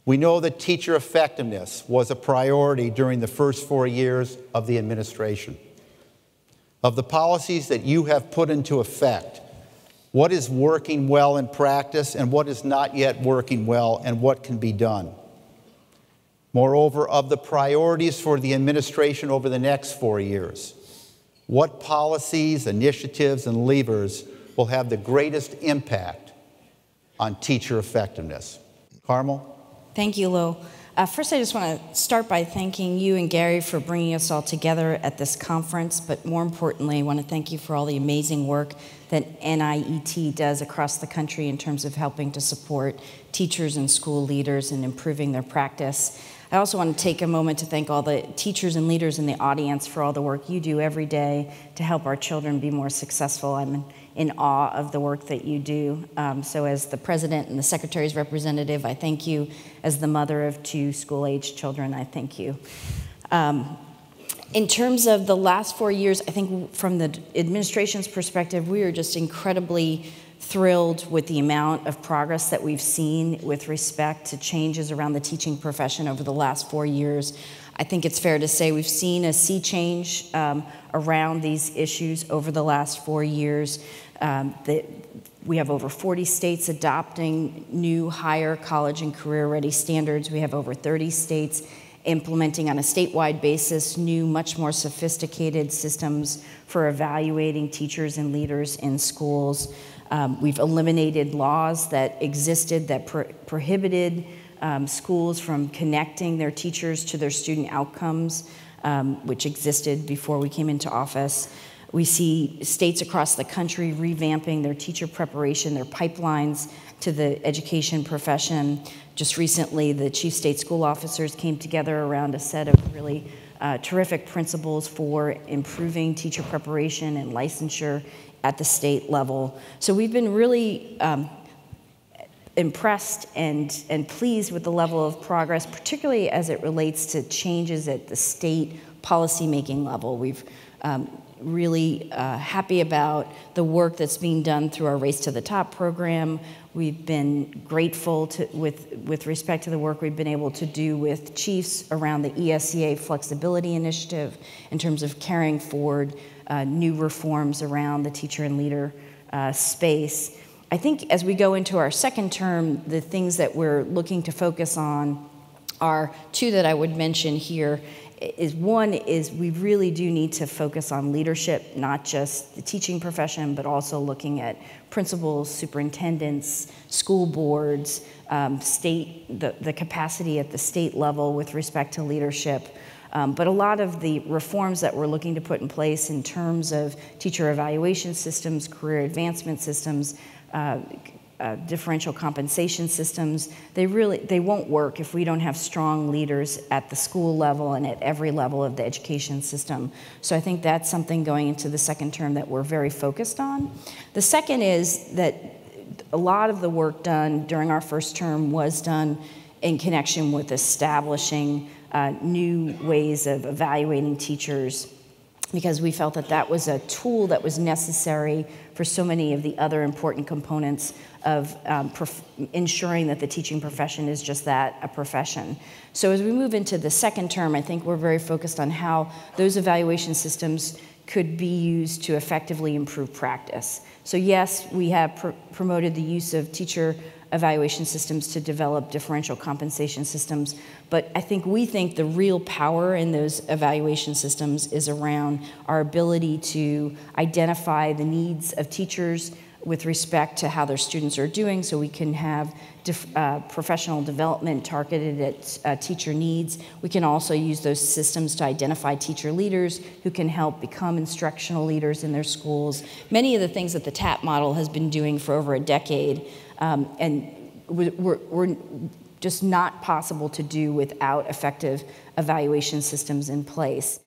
We know that teacher effectiveness was a priority during the first 4 years of the administration. Of the policies that you have put into effect, what is working well in practice and what is not yet working well and what can be done? Moreover, of the priorities for the administration over the next 4 years, what policies, initiatives, and levers will have the greatest impact on teacher effectiveness? Carmel? Thank you, Lowell. First, I just want to start by thanking you and Gary for bringing us all together at this conference, but more importantly, I want to thank you for all the amazing work that NIET does across the country in terms of helping to support teachers and school leaders and improving their practice. I also want to take a moment to thank all the teachers and leaders in the audience for all the work you do every day to help our children be more successful. I'm in awe of the work that you do. So as the president and the secretary's representative, I thank you. As the mother of 2 school-aged children, I thank you. In terms of the last 4 years, I think from the administration's perspective, we are just incredibly thrilled with the amount of progress that we've seen with respect to changes around the teaching profession over the last 4 years. I think it's fair to say we've seen a sea change around these issues over the last 4 years. We have over 40 states adopting new higher college and career-ready standards. We have over 30 states implementing on a statewide basis new, much more sophisticated systems for evaluating teachers and leaders in schools. We've eliminated laws that existed that prohibited schools from connecting their teachers to their student outcomes, which existed before we came into office. We see states across the country revamping their teacher preparation, their pipelines to the education profession. Just recently, the chief state school officers came together around a set of really terrific principles for improving teacher preparation and licensure at the state level. So we've been really impressed and pleased with the level of progress, particularly as it relates to changes at the state policymaking level. We've really happy about the work that's being done through our Race to the Top program. We've been grateful with respect to the work we've been able to do with chiefs around the ESEA Flexibility Initiative in terms of carrying forward new reforms around the teacher and leader space. I think as we go into our second term, the things that we're looking to focus on are 2 that I would mention here. One is we really do need to focus on leadership, not just the teaching profession, but also looking at principals, superintendents, school boards, the capacity at the state level with respect to leadership. But a lot of the reforms that we're looking to put in place in terms of teacher evaluation systems, career advancement systems, differential compensation systems, they won't work if we don't have strong leaders at the school level and at every level of the education system. So I think that's something going into the second term that we're very focused on. The second is that a lot of the work done during our first term was done in connection with establishing new ways of evaluating teachers, because we felt that that was a tool that was necessary for so many of the other important components of ensuring that the teaching profession is just that, a profession. So as we move into the second term, I think we're very focused on how those evaluation systems could be used to effectively improve practice. So yes, we have promoted the use of teacher evaluation systems to develop differential compensation systems, but we think the real power in those evaluation systems is around our ability to identify the needs of teachers with respect to how their students are doing, so we can have professional development targeted at teacher needs. We can also use those systems to identify teacher leaders who can help become instructional leaders in their schools. Many of the things that the TAP model has been doing for over a decade, and we're just not possible to do without effective evaluation systems in place.